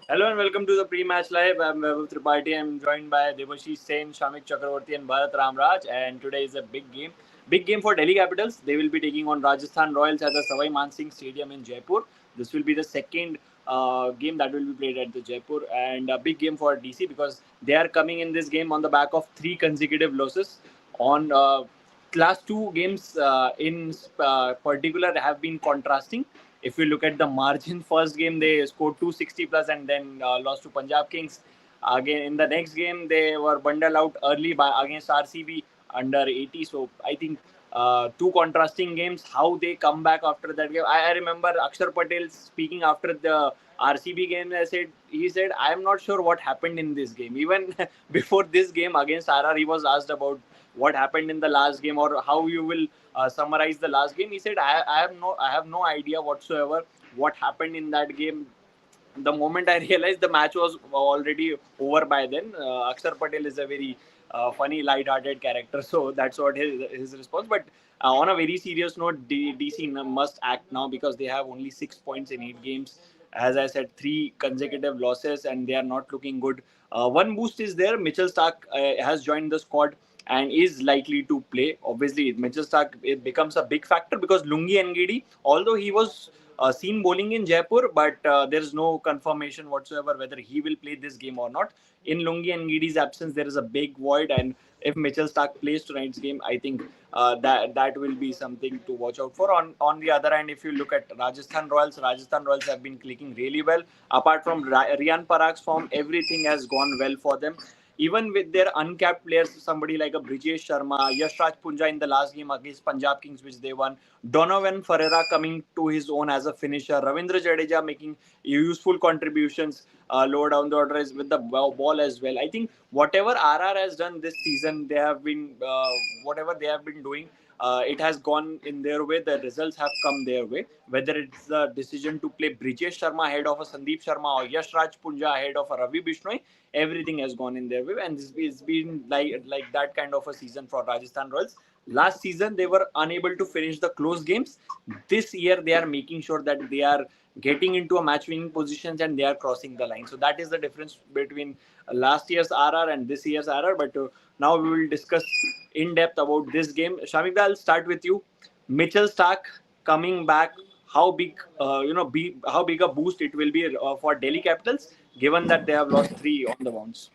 Hello and welcome to the pre-match live. I'm Vaibhav Tripathi. I'm joined by Debashish Sen, Shamik Chakravarti, and Bharat Ramraj. And today is a big game. Big game for Delhi Capitals. They will be taking on Rajasthan Royals at the Savai Mansingh Stadium in Jaipur. This will be the second game that will be played at the Jaipur, and a big game for DC because they are coming in this game on the back of three consecutive losses. On last two games in particular have been contrasting. If you look at the margin, first game they scored 260 plus and then lost to Punjab Kings. Again, in the next game, they were bundled out early by against RCB under 80. So I think two contrasting games. How they come back after that game. I remember Akshar Patel speaking after the RCB game. He said, I am not sure what happened in this game. Even before this game against RR, he was asked about what happened in the last game or how you will summarize the last game. He said, I have no idea whatsoever what happened in that game. The moment I realized the match was already over by then. Akshar Patel is a very funny, light-hearted character, so that's what his response. But on a very serious note, DC must act now because they have only 6 points in 8 games. As I said, three consecutive losses, and they are not looking good. One boost is there. Mitchell Starc has joined the squad and is likely to play. Obviously, Mitchell Starc it becomes a big factor because Lungi Ngidi, although he was seen bowling in Jaipur, but there is no confirmation whatsoever whether he will play this game or not. In Lungi and Gidi's absence, there is a big void, and if Mitchell Starc plays tonight's game, I think that will be something to watch out for. On the other hand, if you look at Rajasthan Royals have been clicking really well. Apart from Rian Parag's form, everything has gone well for them even with their uncapped players, somebody like a Brijesh Sharma, Yashraj Punja in the last game against Punjab Kings, which they won, Donovan Ferreira coming to his own as a finisher, Ravindra Jadeja making useful contributions lower down the order with the ball as well. I think whatever RR has done this season, they have been whatever they have been doing. It has gone in their way. The results have come their way. Whether it's the decision to play Brijesh Sharma ahead of a Sandeep Sharma or Yash Raj Punja ahead of a Ravi Bishnoi, everything has gone in their way, and this has been like that kind of a season for Rajasthan Royals. Last season they were unable to finish the close games. This year they are making sure that they are getting into a match winning positions and they are crossing the line. So that is the difference between last year's RR and this year's RR. But now we will discuss in depth about this game. Shamik, I'll start with you. Mitchell Starc coming back. How big, how big a boost it will be for Delhi Capitals, given that they have lost three on the bounce.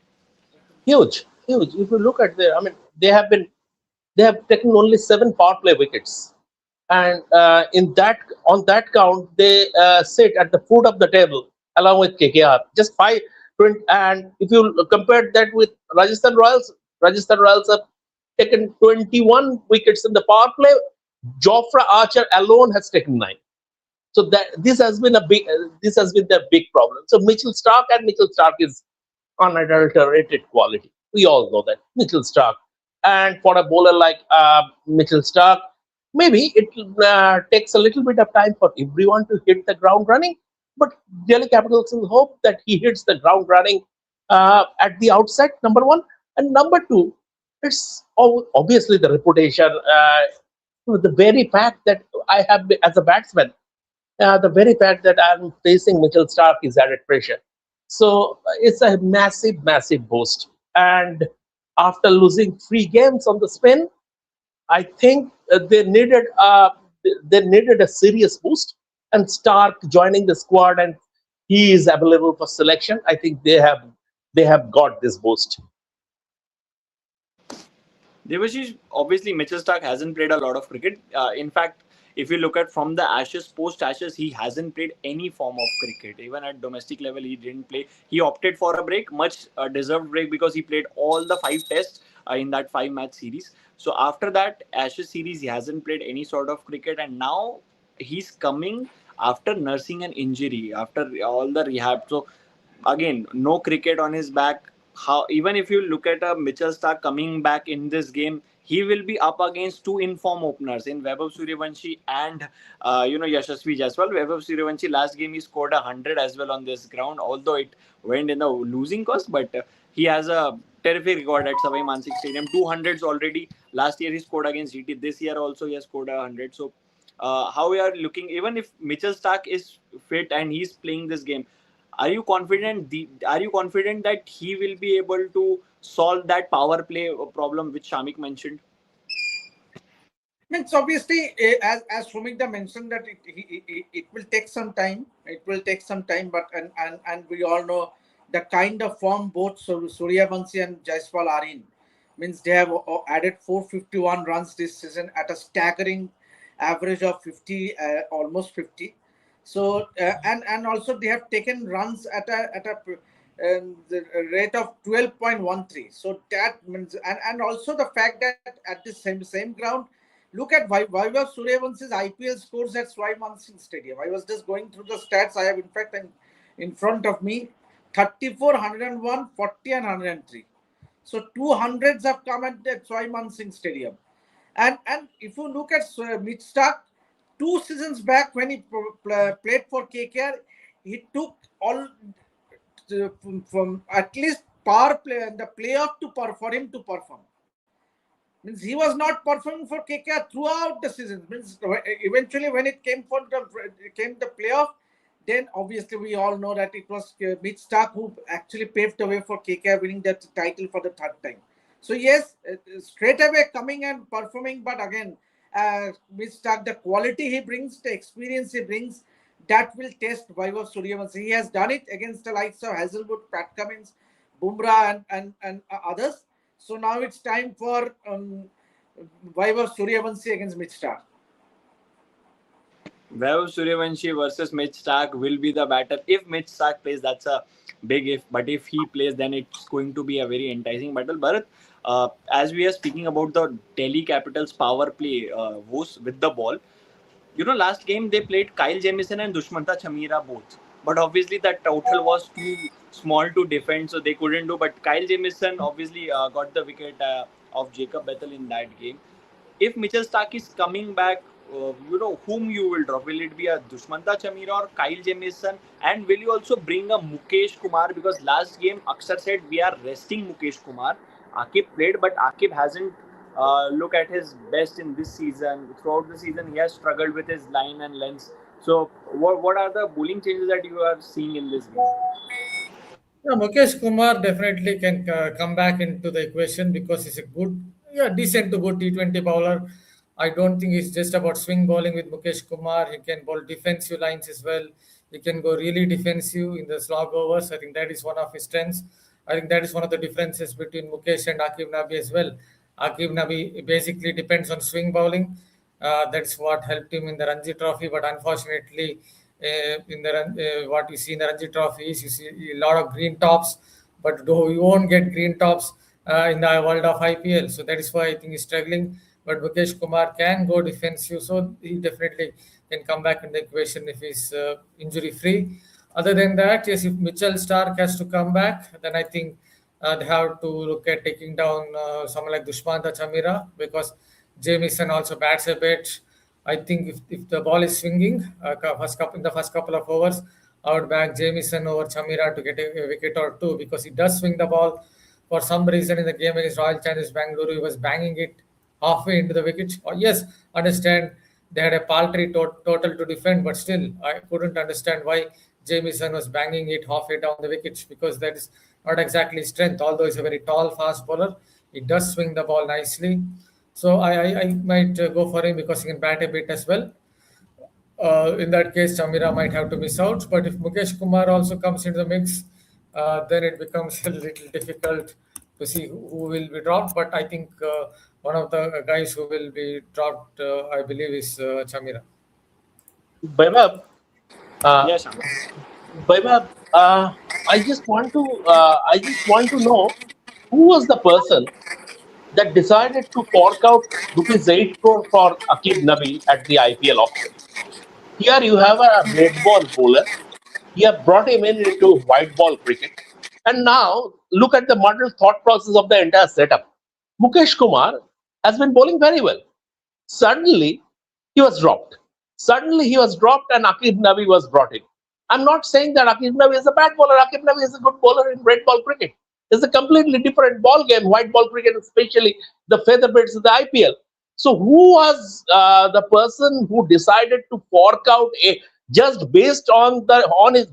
Huge, huge. If you look at they have taken only seven power play wickets, and in that on that count they sit at the foot of the table along with KKR. Just 5 20, and if you compare that with Rajasthan Royals have taken 21 wickets in the power play. Jofra Archer alone has taken 9. So that this has been the big problem. So Mitchell Stark is unadulterated quality. We all know that Mitchell Stark, and for a bowler like Mitchell Stark, maybe it takes a little bit of time for everyone to hit the ground running. But Delhi Capitals will hope that he hits the ground running at the outset. Number one, and number two, it's obviously the reputation. The very fact that I have as a batsman, the very fact that I'm facing Mitchell Stark is added pressure. So it's a massive, massive boost. And after losing 3 games on the spin, I think they needed a serious boost. And Stark joining the squad and he is available for selection. I think they have got this boost. Devashish, obviously Mitchell Stark hasn't played a lot of cricket. In fact, if you look at from the Ashes, post Ashes, he hasn't played any form of cricket. Even at domestic level, he didn't play. He opted for a break, much deserved break because he played all the 5 tests in that 5 match series. So after that Ashes series, he hasn't played any sort of cricket, and now he's coming after nursing an injury, after all the rehab. So again, no cricket on his back. How even if you look at a Mitchell Stark coming back in this game, he will be up against two inform openers in Vaibhav Suryavanshi and Yashasvi Jaiswal. Vaibhav Suryavanshi last game he scored 100 as well on this ground, although it went in the losing cost. But he has a terrific record at Savai Mansingh Stadium, 200s already. Last year he scored against GT. This year also he has scored 100. So how we are looking, even if Mitchell Stark is fit and he's playing this game, Are you confident that he will be able to solve that power play problem which Shamik mentioned? Means obviously, as Sumikda mentioned that it will take some time. It will take some time, but and we all know the kind of form both Suryavanshi and Jaiswal are in. Means they have added 451 runs this season at a staggering average of 50, almost 50. So and also they have taken runs at a the rate of 12.13. So that means and also the fact that at the same ground, look at Vaibhav Suryavansh's IPL scores at Swai Mansingh Stadium. I was just going through the stats. I have in fact in front of me 34, 101, 40 and 103. So 200s have come at the Swai Mansingh Stadium. And if you look at Mitch Starc, 2 seasons back when he played for KKR, he took all from at least power play and the playoff for him to perform. Means he was not performing for KKR throughout the season. Means eventually when it came the playoff, then obviously we all know that it was Mitch Starc who actually paved the way for KKR winning that title for the third time. So yes, straight away coming and performing, but again, Mitch Starc, the quality he brings, the experience he brings, that will test Vaibhav Suryavanshi. He has done it against the likes of Hazelwood, Pat Cummins, Bumrah, and others. So now it's time for Vaibhav Suryavanshi against Mitch Starc. Vaibhav Suryavanshi versus Mitch Starc will be the battle. If Mitch Starc plays, that's a big if. But if he plays, then it's going to be a very enticing battle. Bharat, as we are speaking about the Delhi Capitals power play with the ball, you know, last game they played Kyle Jamieson and Dushmantha Chamira both. But obviously that total was too small to defend, so they couldn't do. But Kyle Jamieson obviously got the wicket of Jacob Bethel in that game. If Mitchell Starc is coming back, you know, whom you will drop? Will it be a Dushmantha Chamira or Kyle Jamieson? And will you also bring a Mukesh Kumar? Because last game Aksar said we are resting Mukesh Kumar. Akib played, but Akib hasn't look at his best in this season. Throughout the season, he has struggled with his line and length. So, what are the bowling changes that you are seeing in this game? Yeah, Mukesh Kumar definitely can come back into the equation because he's a good, yeah, decent to good T20 bowler. I don't think it's just about swing bowling with Mukesh Kumar. He can bowl defensive lines as well. He can go really defensive in the slog overs. I think that is one of his strengths. I think that is one of the differences between Mukesh and Akib Nabi as well. Akib Nabi basically depends on swing bowling. That's what helped him in the Ranji Trophy, but unfortunately, what you see in the Ranji Trophy is you see a lot of green tops, but though you won't get green tops in the world of IPL. So that is why I think he's struggling. But Mukesh Kumar can go defensive, so he definitely can come back in the equation if he's injury free. Other than that, yes, if Mitchell Starc has to come back, then I think they have to look at taking down someone like Dushmantha Chamira because Jamieson also bats a bit. I think if the ball is swinging in the first couple of overs, I would back Jamieson over Chamira to get a wicket or two because he does swing the ball. For some reason in the game against Royal Challengers Bangalore, he was banging it halfway into the wicket. Oh, yes, understand they had a paltry total to defend, but still, I couldn't understand why Jamieson was banging it halfway down the wickets because that is not exactly strength. Although he's a very tall, fast bowler, he does swing the ball nicely. So I might go for him because he can bat a bit as well. In that case, Chamira might have to miss out. But if Mukesh Kumar also comes into the mix, then it becomes a little difficult to see who will be dropped. But I think one of the guys who will be dropped, I believe, is Chamira. Vaibhav, uh, Yes, Shamik. Vaibhav, I just want to know who was the person that decided to fork out rupees 8 crore for Akib Nabi at the IPL auction. Here you have a red ball bowler. You have brought him in into white ball cricket. And now look at the model thought process of the entire setup. Mukesh Kumar has been bowling very well. Suddenly, he was dropped. Suddenly, he was dropped and Akib Nabi was brought in. I'm not saying that Akib Nabi is a bad bowler. Akib Nabi is a good bowler in red ball cricket. It's a completely different ball game, white ball cricket, especially the featherbeds of the IPL. So, who was the person who decided to fork out just based on the on his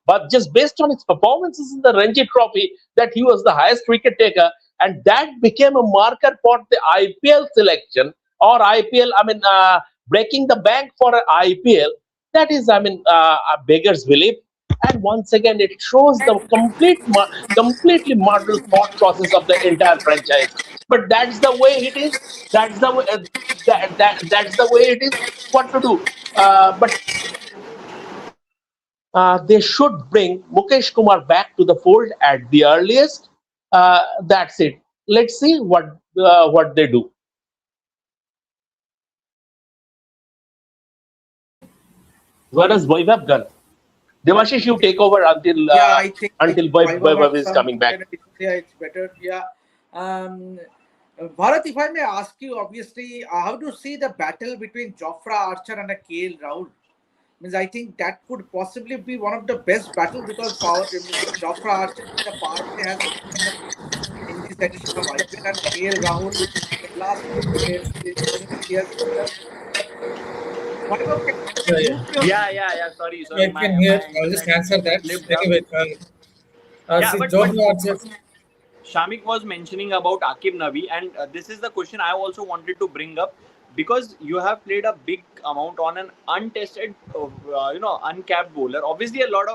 but just based on his performances in the Ranji Trophy, that he was the highest wicket taker, and that became a marker for the IPL selection or IPL. Breaking the bank for an IPL. That is, a beggar's belief. And once again, it shows the completely model thought process of the entire franchise. But that's the way it is. That's the way. That's the way it is. What to do? But they should bring Mukesh Kumar back to the fold at the earliest. That's it. Let's see what they do. Where is Vaibhav gone? Devashish, you take over Yeah, I think Vaibhav Vaibhav had is some coming back. internet issues. Yeah, it's better. Yeah. Um, Bharat, if I may ask you, obviously, how do you see the battle between Jofra Archer and a KL Rahul? Means I think that could possibly be one of the best battles because Jofra Archer in the power play has kind of in this edition of IPL and KL Rahul in the last few years, he has Vaibhav, can Yeah, you yeah. mute your Yeah. Sorry. I can hear. My I'll just internet answer that. slipped up. Anyway, Yeah, see, but Jofra Archer. Shamik was mentioning about Akib Nabi, and this is the question I also wanted to bring up because you have played a big amount on an untested, uncapped bowler. Obviously, a lot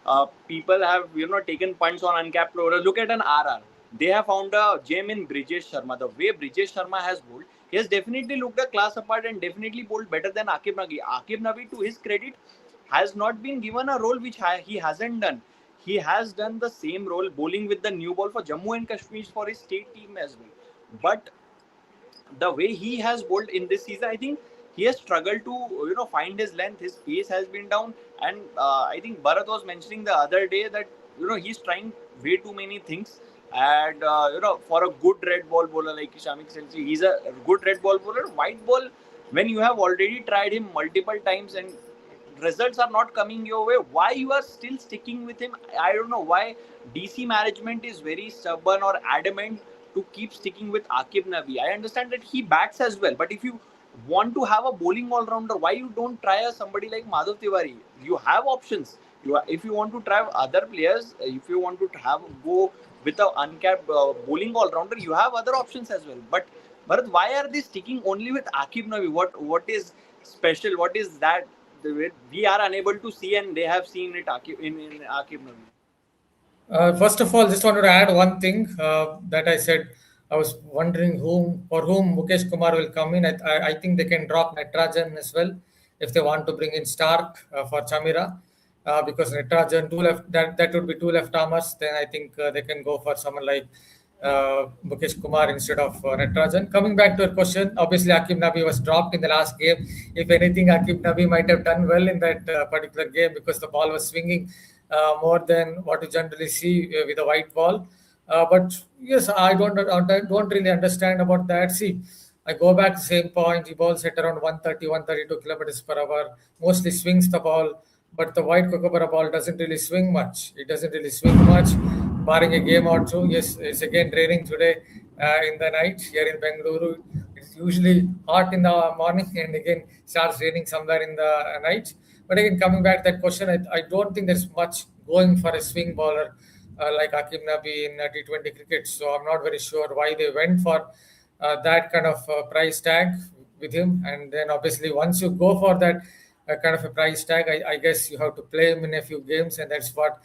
of people have taken punts on uncapped bowlers. Look at an RR. They have found a gem in Brijesh Sharma. The way Brijesh Sharma has bowled, he has definitely looked a class apart and definitely bowled better than Akib Nabi. Akib Nabi, to his credit, has not been given a role which he hasn't done. He has done the same role bowling with the new ball for Jammu and Kashmir for his state team as well. But the way he has bowled in this season, I think he has struggled to find his length. His pace has been down, and I think Bharat was mentioning the other day that he's trying way too many things. And for a good red ball bowler like Shamik said, he's a good red ball bowler. White ball, when you have already tried him multiple times and results are not coming your way, why you are still sticking with him? I don't know why DC management is very stubborn or adamant to keep sticking with Akib Nabi. I understand that he bats as well, but if you want to have a bowling all-rounder, why you don't try somebody like Madhav Tiwari? You have options. If you want to try other players, if you want to go with a uncapped bowling all-rounder, you have other options as well. But why are they sticking only with Akib Nabi? What is special? What is that we are unable to see and they have seen it in Akib Nabi? First of all, just wanted to add one thing that I said. I was wondering whom Mukesh Kumar will come in. I think they can drop Netrajan as well if they want to bring in Starc for Chamira, because Netrajan two left that would be two left armers. Then I think they can go for someone like Mukesh Kumar instead of Netrajan. Coming back to your question, obviously Akib Nabi was dropped in the last game. If anything, Akib Nabi might have done well in that particular game because the ball was swinging more than what you generally see with a white ball. But yes, I don't really understand about that. See, I go back to the same point. He bowls at around 130, 132 kilometers per hour. Mostly swings the ball, but the white Kookaburra ball doesn't really swing much. It doesn't really swing much, barring a game or two. Yes, it's again raining today in the night here in Bengaluru. It's usually hot in the morning and again starts raining somewhere in the night. But again, coming back to that question, I don't think there's much going for a swing bowler like Akib Nabi in T20 cricket. So I'm not very sure why they went for that kind of price tag with him. And then obviously, once you go for that kind of a price tag, I guess you have to play him in a few games, and that's what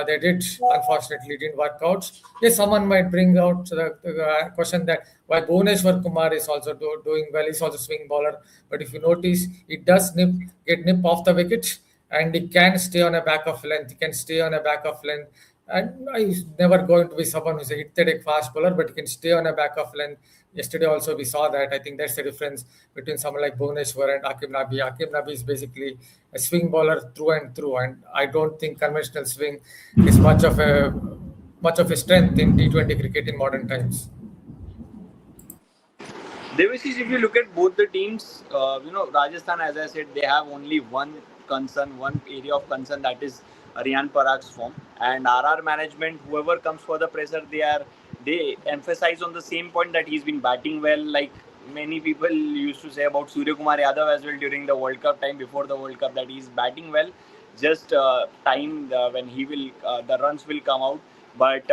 they did. Unfortunately, it didn't work out. Yes, someone might bring out the question that why Bhuvneshwar Kumar is also doing well. He's also swing bowler, but if you notice, it does get nip off the wicket, and he can stay on a back of length. He can stay on a back of length. And he's never going to be someone who's a hit fast bowler, but he can stay on a back of length. Yesterday also we saw that. I think that's the difference between someone like Bhuvneshwar and Akib Nabi. Akib Nabi is basically a swing bowler through and through, and I don't think conventional swing is much of a strength in T20 cricket in modern times. Devasis, if you look at both the teams, Rajasthan, as I said, they have only one area of concern, that is Riyan Parag's form. And RR management, whoever comes for the pressure, they emphasize on the same point that he's been batting well. Like many people used to say about Surya Kumar Yadav as well during the World Cup time, before the World Cup, that he's batting well. Just time when he will the runs will come out. But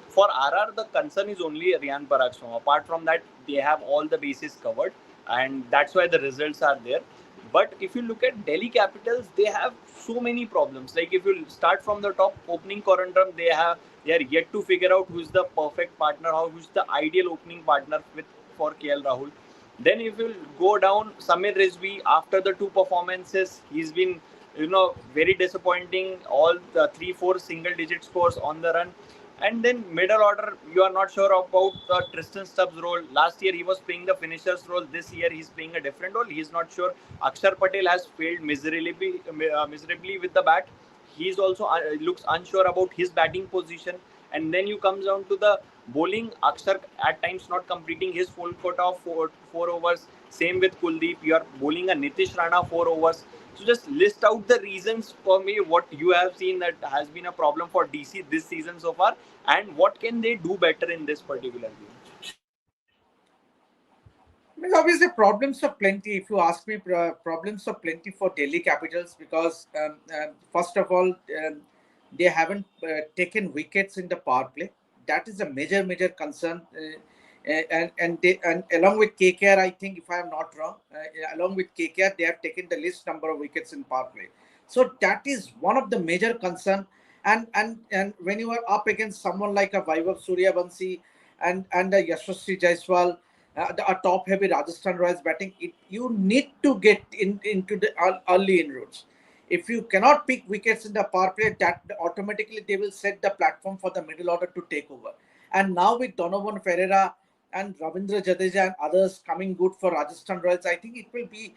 for RR, the concern is only Riyan Parag. Apart from that, they have all the bases covered, and that's why the results are there. But if you look at Delhi Capitals, they have so many problems. Like if you start from the top, opening conundrum, they are yet to figure out who's the perfect partner, who's the ideal opening partner with for KL Rahul. Then if you go down, Samir Rizvi, after the two performances, he's been very disappointing. All the 3-4 single digit scores on the run. And then middle order, you are not sure about Tristan Stubbs' role. Last year he was playing the finisher's role. This year he's playing a different role. He's not sure. Akshar Patel has failed miserably with the bat. He's also looks unsure about his batting position. And then you come down to the bowling. Akshar at times not completing his full quota of four overs. Same with Kuldeep. You are bowling a Nitish Rana 4 overs. So just list out the reasons for me what you have seen that has been a problem for DC this season so far, and what can they do better in this particular game. Means obviously problems are plenty. If you ask me, problems are plenty for Delhi Capitals because first of all, they haven't taken wickets in the power play. That is a major concern. And along with KKR, I think if I am not wrong, along with KKR, they have taken the least number of wickets in power play. So that is one of the major concern. And when you are up against someone like a Vaibhav Suryavanshi and a Yashasvi Jaiswal, a top-heavy Rajasthan Royals batting, you need to get into the early inroads. If you cannot pick wickets in the power play, that automatically they will set the platform for the middle order to take over. And now with Donovan Ferreira and Ravindra Jadeja and others coming good for Rajasthan Royals, I think it will be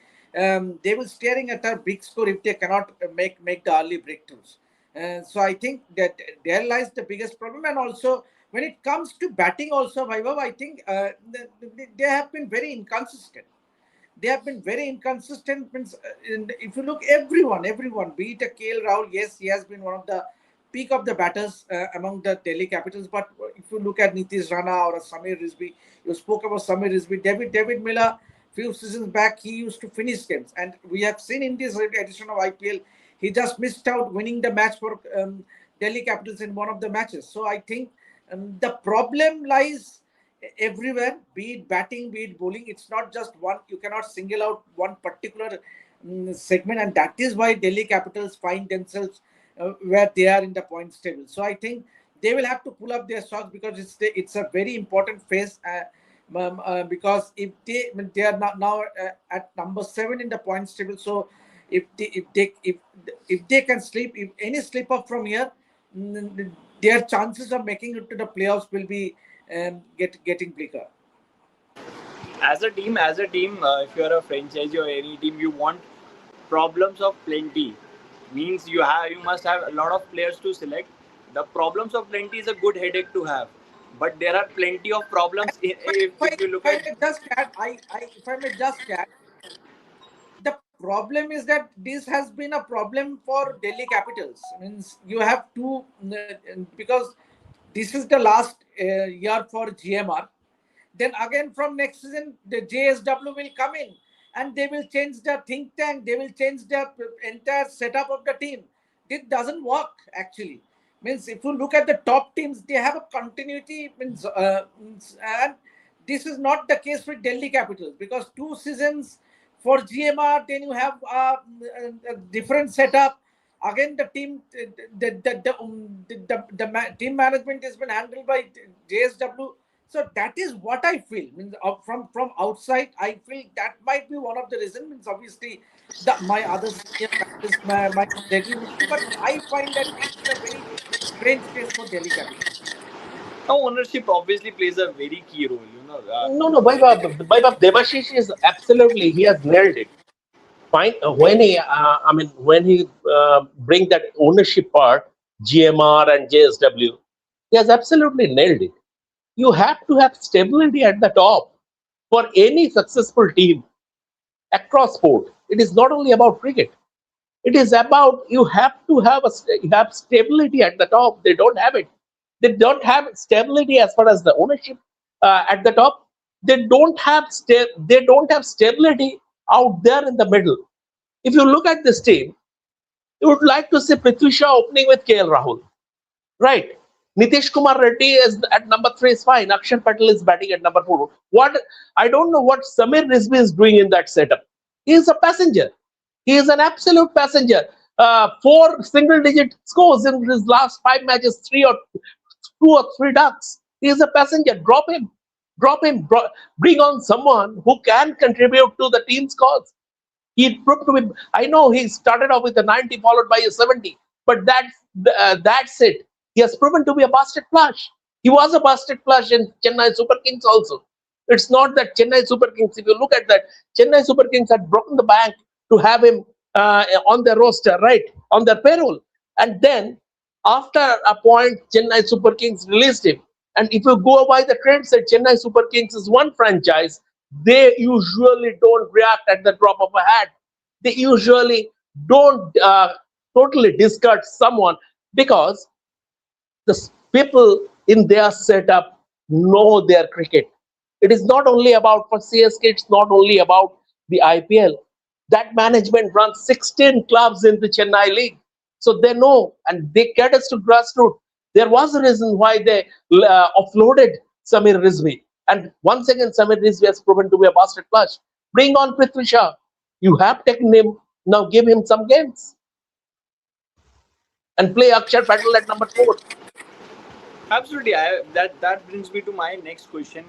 they will staring at a big score if they cannot make the early breakthroughs. So I think that there lies the biggest problem. And also when it comes to batting, also Vaibhav, I think they have been very inconsistent. They have been very inconsistent. If you look, everyone, be it a KL Rahul, yes, he has been one of the peak of the batters among the Delhi Capitals. But if you look at Nitish Rana or Samir Rizvi, you spoke about Samir Rizvi, David Miller, few seasons back, he used to finish games. And we have seen in this edition of IPL, he just missed out winning the match for Delhi Capitals in one of the matches. So I think the problem lies everywhere, be it batting, be it bowling. It's not just one. You cannot single out one particular segment, and that is why Delhi Capitals find themselves where they are in the points table. So I think they will have to pull up their socks because it's a very important phase. Because if they are now at number 7 in the points table, so if they can sleep, if any slip up from here, their chances of making it to the playoffs will be getting bleaker. As a team, if you are a franchise or any team, you want problems of plenty. Means you must have a lot of players to select. The problems of plenty is a good headache to have, but there are plenty of problems. If you look at, If I may just add, the problem is that this has been a problem for Delhi Capitals. Means you have to because this is the last year for GMR. Then again from next season, the JSW will come in and they will change the think tank. They will change the entire setup of the team. This doesn't work actually. Means if you look at the top teams, they have a continuity. And this is not the case with Delhi Capitals because 2 seasons for GMR, then you have a different setup. Again, the team, the team management has been handled by JSW. So that is what I feel. Means from outside, I feel that might be one of the reasons. Means obviously, my other senior practice might agree with me, but I find that it's a very strange case for Delhi Capitals. now ownership obviously plays a very key role. No, Vaibhav Devashish is absolutely, he has nailed it. Fine. When he bring that ownership part, GMR and JSW, he has absolutely nailed it. You have to have stability at the top for any successful team across sport. It is not only about cricket. It is about you have to have stability at the top. They don't have it. They don't have stability as far as the ownership at the top. they don't have stability out there in the middle. If you look at this team, you would like to see Prithvi Shaw opening with KL Rahul, right? Nitish Kumar Reddy is at number 3 is fine. Akshay Patel is batting at number 4. What I don't know what Samir Rizvi is doing in that setup. He is a passenger. He is an absolute passenger. 4 single-digit scores in his last 5 matches, 2 or 3 ducks. He is a passenger. Drop him. Bring on someone who can contribute to the team's cause. He proved to be. I know he started off with a 90 followed by a 70, but that's it. He has proven to be a busted flush. He was a busted flush in Chennai Super Kings also. It's not that Chennai Super Kings. If you look at that, Chennai Super Kings had broken the bank to have him on their roster, right, on their payroll, and then after a point, Chennai Super Kings released him. And if you go by the trend set, Chennai Super Kings is one franchise. They usually don't react at the drop of a hat. They usually don't totally discard someone because the people in their setup know their cricket. It is not only about for CSK, it's not only about the IPL. That management runs 16 clubs in the Chennai League. So they know and they get us to grassroots. There was a reason why they offloaded Samir Rizvi. And once again, Samir Rizvi has proven to be a bastard flush. Bring on Prithvi Shaw. You have taken him, now give him some games. And play Akshay Patel at number 4. Absolutely. That brings me to my next question.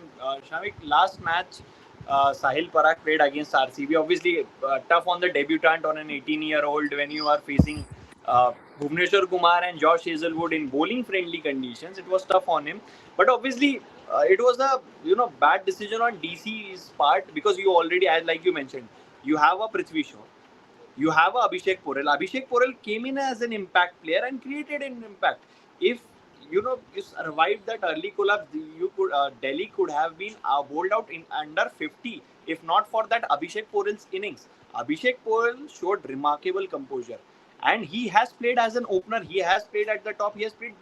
Shamik, last match, Sahil Parakh played against RCB. Obviously, tough on the debutant on an 18-year-old when you are facing Bhuvneshwar Kumar and Josh Hazelwood in bowling-friendly conditions. It was tough on him. But obviously, it was a bad decision on DC's part because you already, as like you mentioned, you have a Prithvi Shaw. You have a Abhishek Porel. Abhishek Porel came in as an impact player and created an impact. If you survived that early collapse, you could Delhi could have been bowled out in under 50 if not for that Abhishek Porel's innings. Abhishek Porel showed remarkable composure, and he has played as an opener. He has played at the top. He has played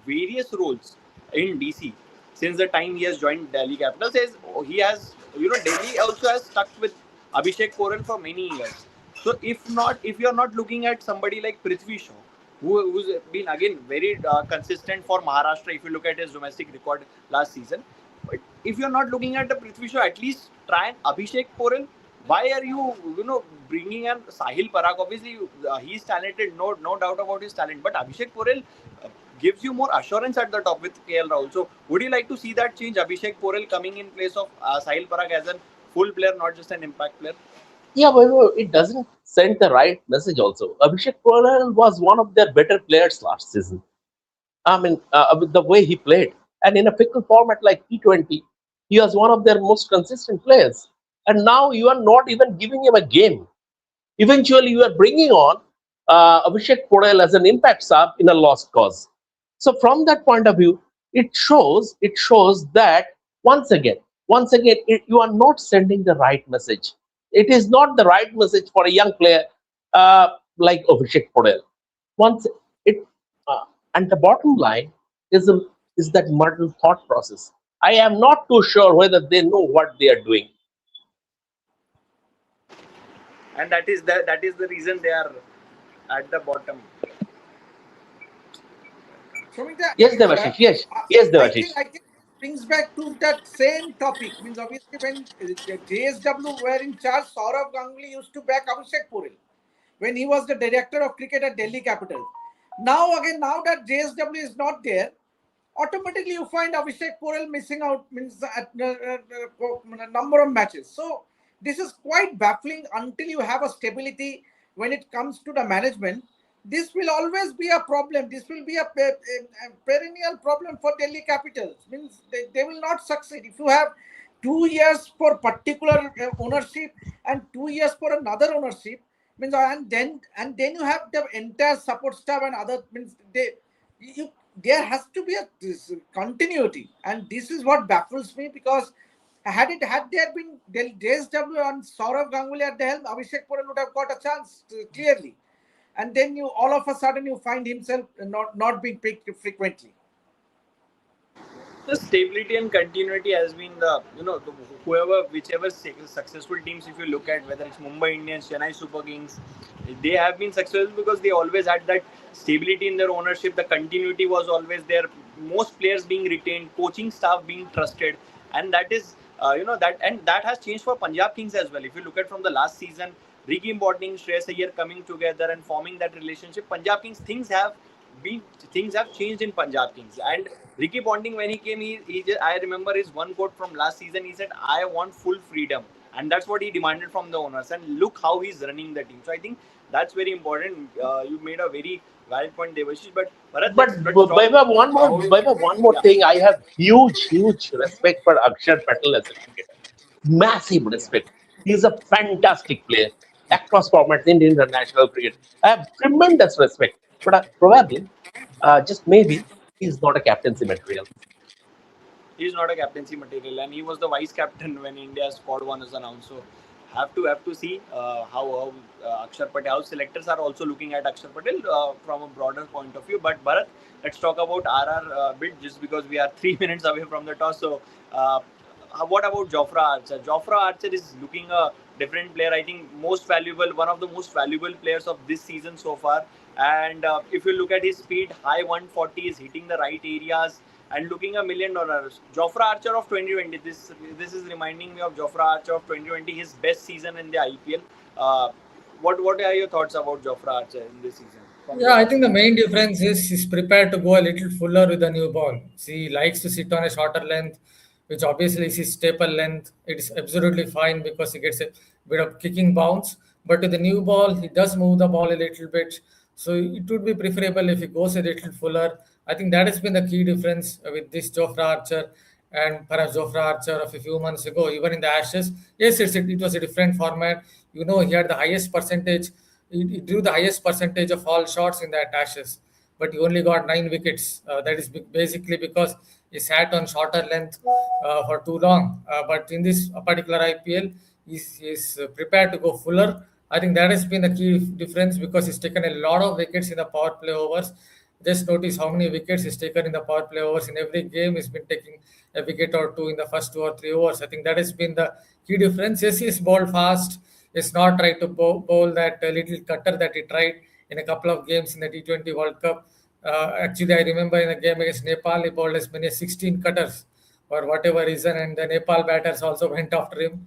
various roles in DC since the time he has joined Delhi Capitals. He has Delhi also has stuck with Abhishek Porel for many years. So if you're not looking at somebody like Prithvi Shaw, who's been again very consistent for Maharashtra, if you look at his domestic record last season, but if you're not looking at the Prithvi Shaw, at least try an Abhishek Porel. Why are you bringing an Sahil Parakh? Obviously, he's talented, no doubt about his talent, but Abhishek Porel gives you more assurance at the top with KL Rahul. So, would you like to see that change? Abhishek Porel coming in place of Sahil Parakh as a full player, not just an impact player? Yeah, but it doesn't send the right message also. Abhishek Porel was one of their better players last season. I mean, with the way he played. And in a fickle format like T20, he was one of their most consistent players. And now you are not even giving him a game. Eventually, you are bringing on Abhishek Porel as an impact sub in a lost cause. So from that point of view, it shows that you are not sending the right message. It is not the right message for a young player like Abhishek Porel. Once it and the bottom line is is that muddled thought process. I am not too sure whether they know what they are doing. And that is the reason they are at the bottom. Shomita, Yes, Devashish. Yes, yes, Devashish. I think brings back to that same topic. Means obviously when JSW were in charge, Saurav Ganguly used to back Abhishek Porel when he was the director of cricket at Delhi Capitals. Now that JSW is not there, automatically you find Abhishek Porel missing out means at a number of matches. So this is quite baffling until you have a stability when it comes to the management. This will always be a problem. This will be a perennial problem for Delhi Capitals. Means they will not succeed if you have 2 years for particular ownership and 2 years for another ownership. Means and then you have the entire support staff and other means you there has to be a this continuity, and this is what baffles me because had there been JSW and Saurav Ganguly at the helm, Abhishek Porel would have got a chance clearly, and then you all of a sudden you find himself not being picked frequently. The stability and continuity has been whichever successful teams, if you look at whether it's Mumbai Indians, Chennai Super Kings, they have been successful because they always had that stability in their ownership. The continuity was always there. Most players being retained, coaching staff being trusted, and that is that has changed for Punjab Kings as well. If you look at from the last season, Ricky Bonding, Shreyas Iyer coming together and forming that relationship, Punjab Kings been things have changed in Punjab Kings. And Ricky Ponting, when he came, I remember his one quote from last season. He said, "I want full freedom," and that's what he demanded from the owners. And look how he's running the team. So I think that's very important. You made a very valid point, Devashish. But Bharat, But let's talk. Vaibhav, one more Yeah, thing. I have huge respect for Akshar Patel as a cricketer. Massive respect. He is a fantastic player across formats in international cricket. I have tremendous respect. But probably, just maybe, he is not a captaincy material. he's not a captaincy material, and he was the vice captain when India's squad one was announced. So have to see how Akshar Patel, how selectors are also looking at Akshar Patel from a broader point of view. But Bharat, let's talk about RR bit, just because we are 3 minutes away from the toss. So uh, what about Jofra Archer? Jofra Archer is looking a different player. I think one of the most valuable players of this season so far. And if you look at his speed, high 140, is hitting the right areas and looking $1 million. Jofra Archer of 2020. This is reminding me of Jofra Archer of 2020, his best season in the IPL. Uh, what are your thoughts about Jofra Archer in this season? Yeah, I think the main difference is he's prepared to go a little fuller with the new ball. See, he likes to sit on a shorter length, which obviously is his staple length. It is absolutely fine because he gets a bit of kicking bounce. But with the new ball, he does move the ball a little bit. So it would be preferable if he goes a little fuller. I think that has been the key difference with this Jofra Archer and perhaps Jofra Archer of a few months ago, even in the Ashes. Yes, it was a different format. He had the highest percentage. He drew the highest percentage of all shots in that Ashes, but he only got 9 wickets. That is basically because he sat on shorter length for too long. But in this particular IPL, he's prepared to go fuller. I think that has been the key difference because he's taken a lot of wickets in the power play overs. Just notice how many wickets he's taken in the power play overs. In every game, he's been taking a wicket or two in the first 2 or 3 overs. I think that has been the key difference. Yes, he's bowled fast. He's not tried to bowl that little cutter that he tried in a couple of games in the T20 World Cup. Actually, I remember in a game against Nepal, he bowled as many as 16 cutters for whatever reason, and the Nepal batters also went after him,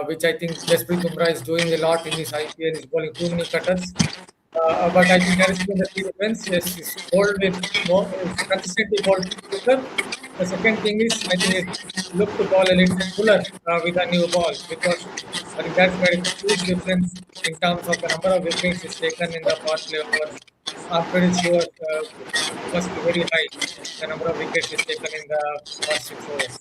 which I think Jasprit Bumrah is doing a lot in this IPL. He's bowling too many cutters. But I think that has been the key difference. Yes, he's bowled with more, he's consistently bowled quicker. The second thing is, I think it's look to ball a little fuller with a new ball because I think that's made a huge difference in terms of the number of wickets he's taken in the power play overs. I'm pretty sure it must be very high, the number of wickets he's taken in the first 6 overs.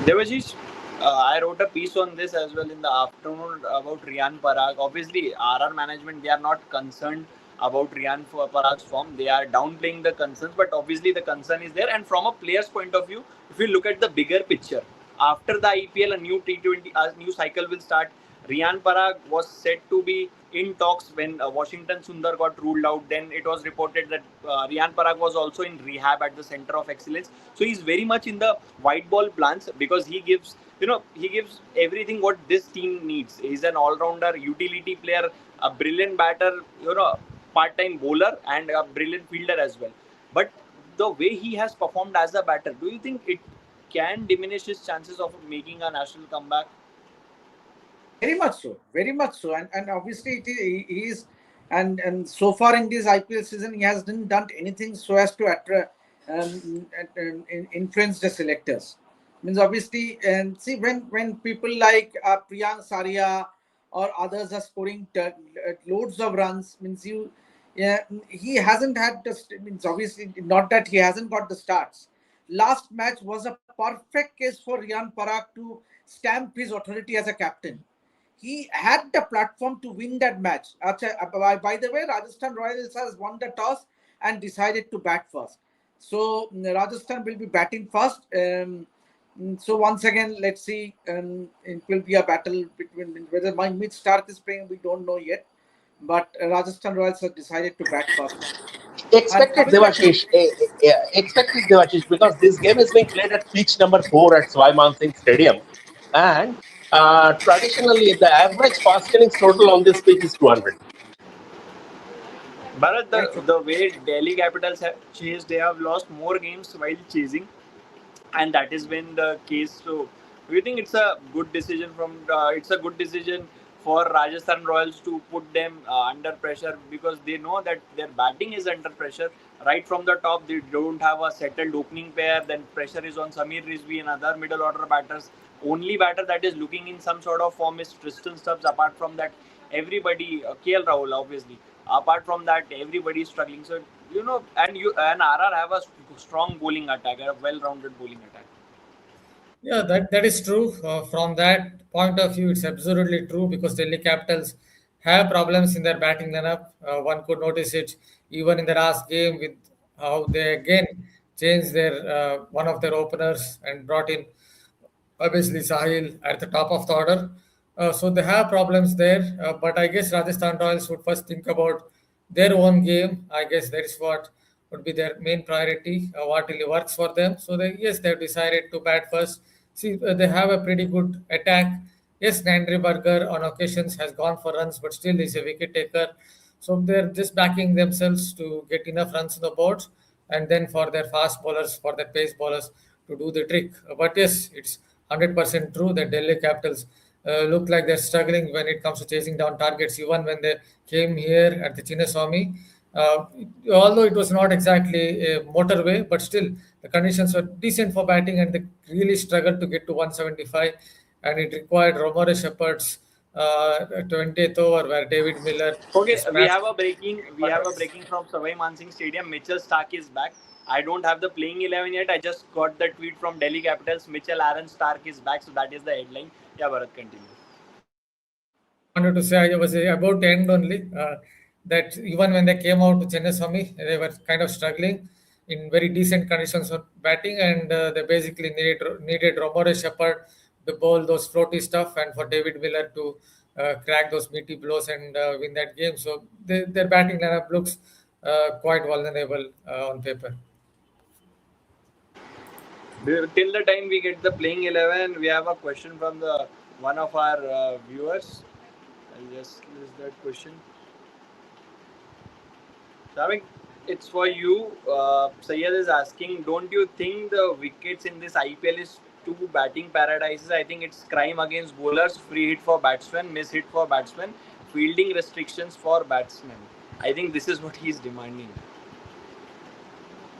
Devashish, I wrote a piece on this as well in the afternoon about Riyan Parag. Obviously, RR management, they are not concerned about Riyan Parag's form. They are downplaying the concerns, but obviously the concern is there. And from a player's point of view, if you look at the bigger picture, after the IPL, a new T20, a new cycle will start. Riyan Parag was said to be in talks when Washington Sundar got ruled out. Then it was reported that Riyan Parag was also in rehab at the Center of Excellence. So he's very much in the white ball plans because he gives everything what this team needs. He's an all-rounder, utility player, a brilliant batter, part-time bowler, and a brilliant fielder as well. But the way he has performed as a batter, do you think it can diminish his chances of making a national comeback? Very much so, very much so, and obviously he is, and so far in this IPL season he hasn't done anything so as to influence the selectors. Means obviously, and see when people like Priyank Saria or others are scoring loads of runs, means yeah, he hasn't had the means obviously not that he hasn't got the starts. Last match was a perfect case for Riyan Parag to stamp his authority as a captain. He had the platform to win that match. By the way, Rajasthan Royals has won the toss and decided to bat first. So Rajasthan will be batting first. So once again, let's see. It will be a battle between whether Mitch Starc is playing. We don't know yet. But Rajasthan Royals have decided to bat first. And Expected, coming back to Devashish, Yeah, expected Devashish, because this game is being played at pitch number 4 at Swaiman Singh Stadium, and traditionally the average fast innings total on this pitch is 200. Bharat, Thank you. the way Delhi Capitals have chased, they have lost more games while chasing, and that has been the case. So, do you think it's a good decision from? It's a good decision for Rajasthan Royals to put them under pressure, because they know that their batting is under pressure right from the top. They don't have a settled opening pair. Then pressure is on Samir Rizvi and other middle order batters. Only batter that is looking in some sort of form is Tristan Stubbs. Apart from that, everybody, KL Rahul obviously. Apart from that, everybody is struggling. So and RR have a strong bowling attack, a well-rounded bowling attack. Yeah, that is true. From that point of view, it's absolutely true because Delhi Capitals have problems in their batting lineup. One could notice it even in the last game with how they again changed their one of their openers and brought in obviously Sahil at the top of the order. So they have problems there. But I guess Rajasthan Royals would first think about their own game. I guess that is what would be their main priority, what really works for them. So they, yes, they've decided to bat first. See, they have a pretty good attack. Yes, Nandri Burger on occasions has gone for runs, but still is a wicket taker. So they're just backing themselves to get enough runs on the board, and then for their fast bowlers, for their pace bowlers to do the trick. But yes, it's 100% true that Delhi Capitals look like they're struggling when it comes to chasing down targets. Even when they came here at the Chinnaswamy, uh, although it was not exactly a motorway, but still the conditions were decent for batting, and they really struggled to get to 175. And it required Romare Shepherd's 20th over, where David Miller Okay, just smashed. we have a breaking from Savai Mansingh Stadium. Mitchell Starc is back. I don't have the playing 11 yet. I just got the tweet from Delhi Capitals. Mitchell Aaron Starc is back, so that is the headline. Yeah, Bharat, continue. I wanted to say I was about to end only that even when they came out to Chennai, they were kind of struggling in very decent conditions of batting, and they basically needed Romare Shepherd to bowl those floaty stuff, and for David Miller to crack those meaty blows and win that game. So their batting lineup looks quite vulnerable on paper. Till the time we get the playing 11, we have a question from the one of our viewers. I'll just list that question. Shavik, it's for you. Sayyid is asking, don't you think the wickets in this IPL is two batting paradises? I think it's crime against bowlers, free hit for batsmen, miss hit for batsmen, fielding restrictions for batsmen. I think this is what he's demanding.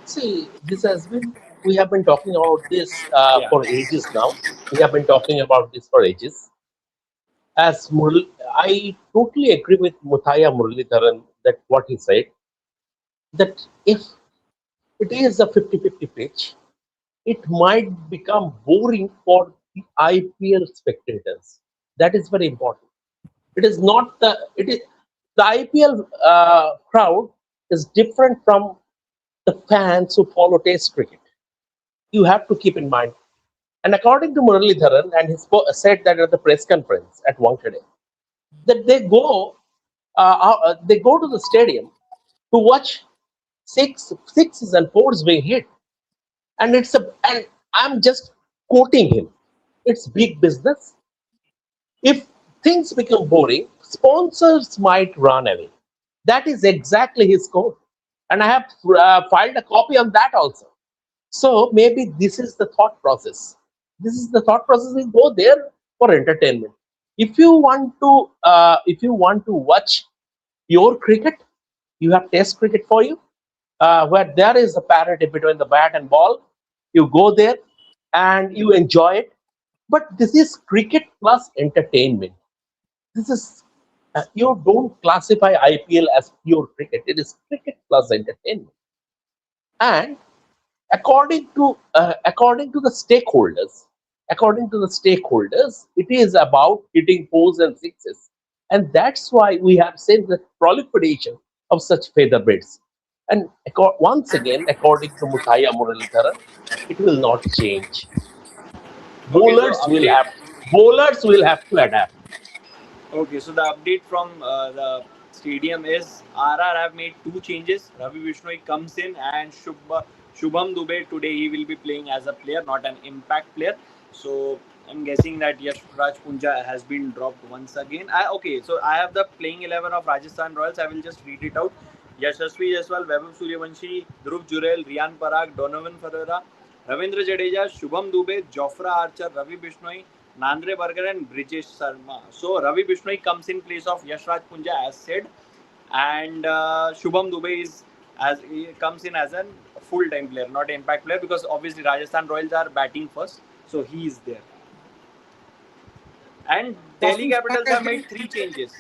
See, this has been, we have been talking about this Yeah. for ages now. We have been talking about this for ages. I totally agree with Muthaiya Muralidharan that what he said, that if it is a 50-50 pitch, it might become boring for the IPL spectators. That is very important. It is not it is the IPL crowd is different from the fans who follow Test cricket. You have to keep in mind. And according to Muralidharan, and he said that at the press conference at Wankhede, that they go to the stadium to watch sixes and fours being hit, and and I'm just quoting him. It's big business. If things become boring, sponsors might run away. That is exactly his quote, and I have filed a copy on that also. So maybe this is the thought process. This is the thought process. We go there for entertainment. If you want to watch pure cricket, you have Test cricket for you, where there is a parity between the bat and ball. You go there and you enjoy it. But this is cricket plus entertainment. This is you don't classify IPL as pure cricket. It is cricket plus entertainment. And according to the stakeholders, it is about hitting fours and sixes, and that's why we have seen the proliferation of such feather beds. And once again, according to Muthaiya Muralidharan, it will not change. Okay, so Bowlers will update. have bowlers will have to adapt. Okay, so the update from the stadium is RR have made two changes. Ravi Bishnoi comes in and Shubham Dubey today he will be playing as a player, not an impact player. So I'm guessing that Yashraj Punja has been dropped once again. Okay, so I have the playing 11 of Rajasthan Royals. I will just read it out. Yashasvi Jaiswal, Vaibhav Suryavanshi, Dhruv Jurel, Riyan Parag, Donovan Ferreira, Ravindra Jadeja, Shubham Dubey, Jofra Archer, Ravi Bishnoi, Nandre Berger and Brijesh Sharma. So Ravi Bishnoi comes in place of Yashraj Punja as said, and Shubham Dubey is as he comes in as a full-time player, not impact player, because obviously Rajasthan Royals are batting first, so he is there. And Delhi Jasmine Capitals Starc have has made been three changes.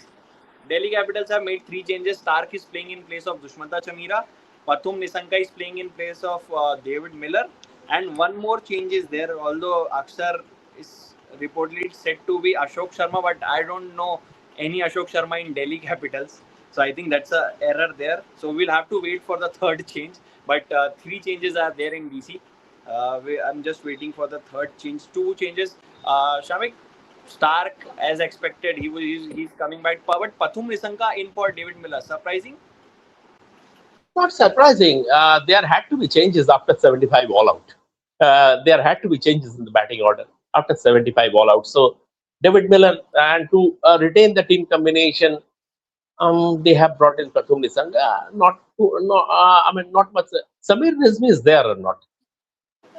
Delhi Capitals have made three changes. Starc is playing in place of Dushmanta Chamira. Pathum Nisanka is playing in place of David Miller. And one more change is there, although Akshar is reportedly said to be Ashok Sharma, but I don't know any Ashok Sharma in Delhi Capitals. So I think that's a error there. So we'll have to wait for the third change. But three changes are there in DC. I'm just waiting for the third change. Two changes. Shamik, Starc, as expected, he's coming back. But Pathum Nisanka in for David Miller. Surprising? Not surprising. There had to be changes after 75 all out. There had to be changes in the batting order after 75 all out. So David Miller, and to retain the team combination, they have brought in Pathum Nisanga. I mean, not much. Samir Rizvi is there or not?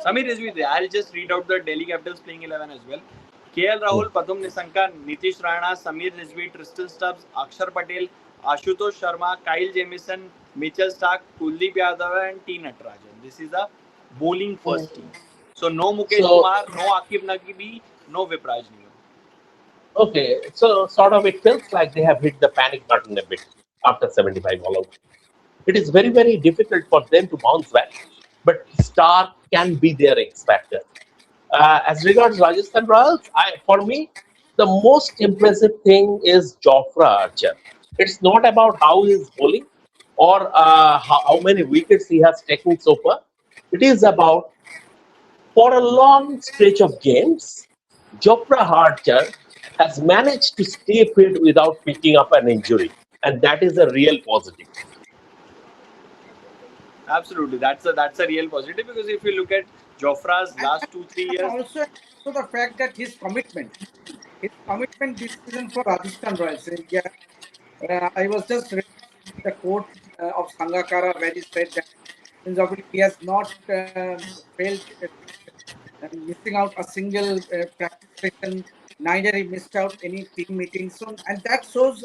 Samir Rizvi there. I'll just read out the Delhi Capitals playing 11 as well. KL Hmm. Rahul, Pathum Nisanka, Nitish Rana, Samir Rizvi, Tristan Stubbs, Akshar Patel, Ashutosh Sharma, Kyle Jamieson, Mitchell Stark, Kuldeep Yadav, and T. Natarajan. This is a bowling first team. So no Mukesh So Kumar, no Akib Nagibi, no Vipraj Nigam. okay, so sort of it feels like they have hit the panic button a bit after 75 all out. It is very, very difficult for them to bounce back, but Star can be their X factor. As regards Rajasthan Royals, for me, the most impressive thing is Jofra Archer. It's not about how he is bowling or how many wickets he has taken so far. It is about for a long stretch of games, Jofra Archer has managed to stay fit without picking up an injury, and that is a real positive. Absolutely, that's a real positive because if you look at Jofra's and last 2 3 years, also the fact that his commitment this season for Rajasthan Royals. Yeah, I was just reading the quote of Sangakkara where he said that since obviously he has not failed missing out a single practice session, neither he missed out any team meetings. So, and that shows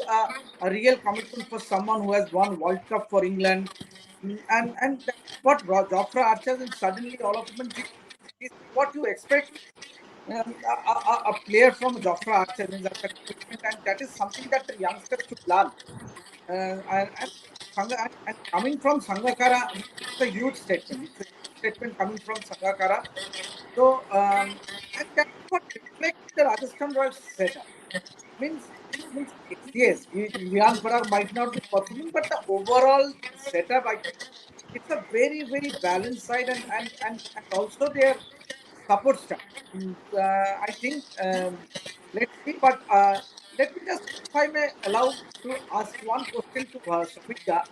a real commitment for someone who has won World Cup for England. And that's what Jofra Archer and suddenly all of them is what you expect a player from Jofra Archer means that commitment, and that is something that the youngsters should learn. And, and coming from Sangakkara, it's a huge statement. It's a huge statement coming from Sangakkara. So, and that's what reflects the Rajasthan Royals setup. Means yes, Riyan Parag might not be performing, but the overall setup, I think, it's a very, very balanced side, and also their support staff. I think let's see, but let me just, if I may allow to ask one question to Samika.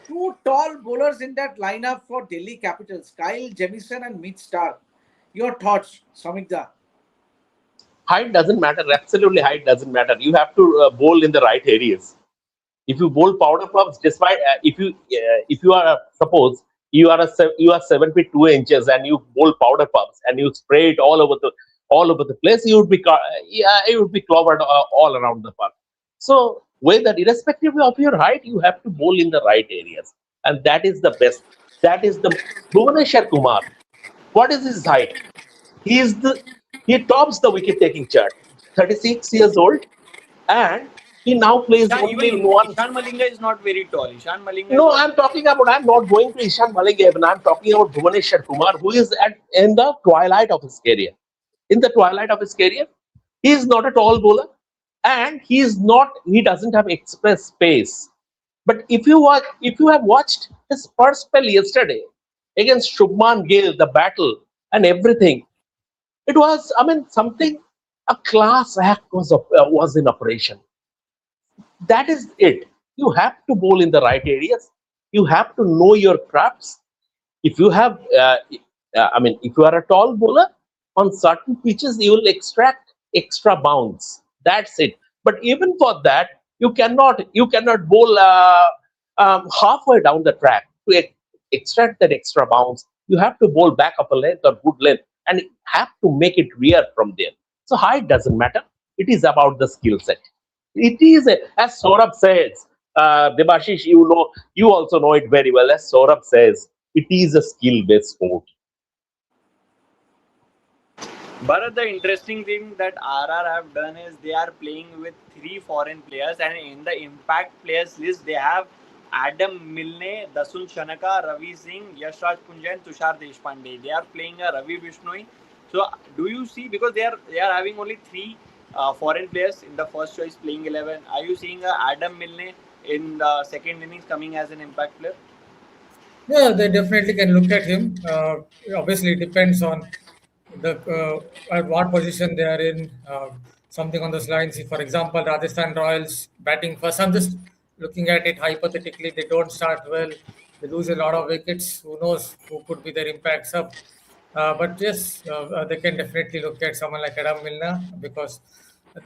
Two tall bowlers in that lineup for Delhi Capitals, Kyle Jamieson and Mitch Starc. Your thoughts, Samikda? Height doesn't matter. Absolutely, height doesn't matter. You have to bowl in the right areas. If you bowl powder puffs, despite if you are suppose you are 7 feet 2 inches and you bowl powder puffs and you spray it all over the place, you would be yeah, it would be clobbered all around the park. So whether irrespective of your height, you have to bowl in the right areas, and that is the best. That is the Bhuvaneshwar Kumar. What is his height? He is the he tops the wicket taking chart. 36 years old, and he now plays only in one. Ishan Malinga is not very tall. Ishan Malinga is No, also. I'm talking about. I'm not going to Ishan Malinga. I'm talking about Bhuvaneshwar Kumar, who is at in the twilight of his career. In the twilight of his career, he is not a tall bowler, and he is not. He doesn't have express pace. But if you have watched his first spell yesterday against Shubman Gill, the battle and everything, it was. I mean, something. A class act was in operation. That is it. You have to bowl in the right areas. You have to know your crafts. If you have, if you are a tall bowler, on certain pitches you will extract extra bounce. That's it. But even for that, you cannot bowl halfway down the track to extract that extra bounce. You have to bowl back up a length or good length, and have to make it rear from there. So height doesn't matter. It is about the skill set. It is as Saurabh says, Debashish, you also know it very well. As Saurabh says, it is a skill-based sport. But the interesting thing that RR have done is they are playing with 3 foreign players, and in the impact players list they have Adam Milne, Dasun Shanaka, Ravi Singh, Yashraj Punja, and Tushar Deshpande. They are playing a Ravi Bishnoi. So do you see, because they are having only 3 foreign players in the first choice playing 11? Are you seeing Adam Milne in the second innings coming as an impact player? Yeah, they definitely can look at him. Obviously, it depends on the at what position they are in. Something on those lines. If, for example, Rajasthan Royals batting first, I'm just looking at it hypothetically. They don't start well. They lose a lot of wickets. Who knows who could be their impact sub? But yes, they can definitely look at someone like Adam Milner because,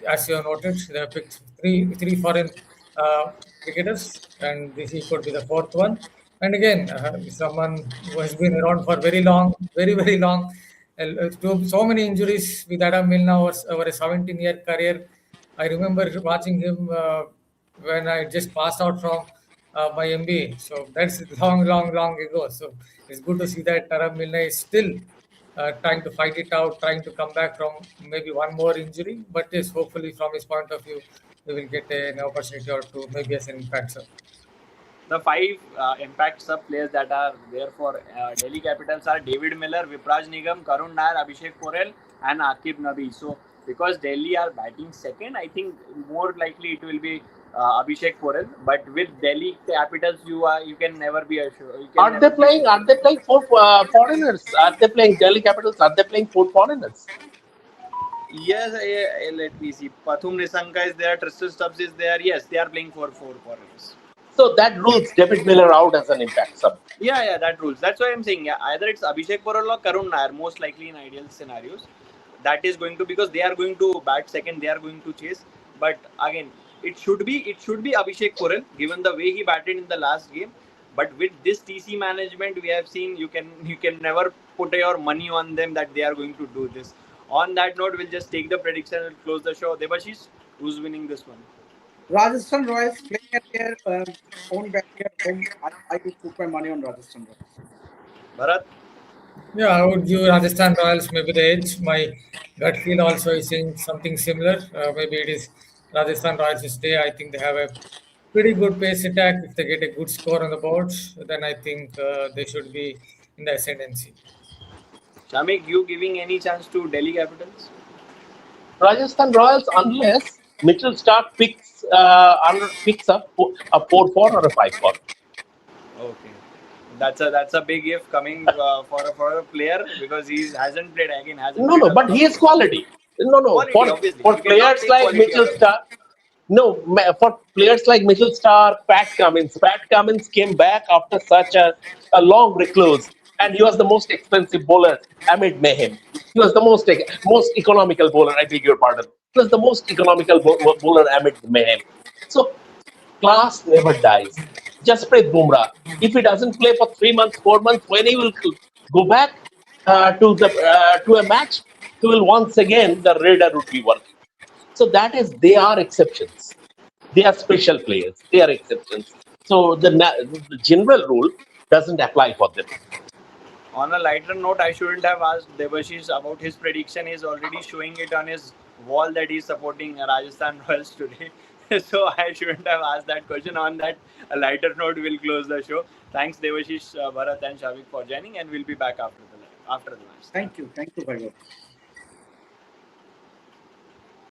as you have noted, they have picked three foreign uh, cricketers, and this he could be the fourth one. And again, someone who has been around for very long, very very long, so many injuries with Adam Milner over a 17-year career. I remember watching him when I just passed out from my MBA. So that's long, long, long ago. So it's good to see that Taram Milne is still trying to fight it out, trying to come back from maybe one more injury. But yes, hopefully from his point of view, he will get an opportunity or two, maybe as an impact sub. The 5 impact sub players that are there for Delhi Capitals are David Miller, Vipraj Nigam, Karun Nair, Abhishek Porel, and Akib Nabi. So, because Delhi are batting second, I think more likely it will be Abhishek Porel. But with Delhi Capitals, you can never be assured. You can Are they never be playing? sure. Are they playing four foreigners? Are they playing Delhi Capitals? Are they playing four foreigners? Yes, let me see. Pathum Nisanka is there, Tristan Stubbs is there. Yes, they are playing for 4 foreigners. So that rules David Miller out as an impact sub. Yeah, that rules. That's why I'm saying, yeah, either it's Abhishek Porel or Karun Nair, most likely in ideal scenarios. That is going to, because they are going to bat second, they are going to chase. But again, it should be Abhishek Porel, given the way he batted in the last game. But with this TC management, we have seen you can never put your money on them that they are going to do this. On that note, we'll just take the prediction and close the show. Debashish, who's winning this one? Rajasthan Royals playing at their own backyard home. I would put my money on Rajasthan Royals. Bharat? Yeah, I would give Rajasthan Royals maybe the edge. My gut feel also is saying something similar. Maybe it is Rajasthan Royals to stay. I think they have a pretty good pace attack. If they get a good score on the boards, then I think they should be in the ascendancy. Shamik, you giving any chance to Delhi Capitals? Rajasthan Royals, unless Mitchell Starc picks up a 4-4 or a 5-4. Okay, that's a big if coming for a player, because he hasn't played again, hasn't No, played no, a but lot he of has quality. No, no, quality. Obviously, for you cannot players take like quality Mitchell out of it. Starc, no, for players like Mitchell Starc, Pat Cummins. Pat Cummins came back after such a long recluse, and he was the most expensive bowler amid mayhem. He was the most economical bowler. I beg your pardon. He was the most economical bowler amid mayhem. So class never dies. Jasprit Bumrah, if he doesn't play for 3 months, 4 months, when he will go back to a match, he will once again the radar would be working. So that is they are exceptions. They are special players. They are exceptions. So the general rule doesn't apply for them. On a lighter note, I shouldn't have asked Debashish about his prediction. He's already showing it on his wall that he's supporting Rajasthan Royals today. So I shouldn't have asked that question. On that a lighter note, we'll close the show. Thanks, Debashish, Bharat, and Shavik for joining, and we'll be back after the match. Thank you, Vaibhav.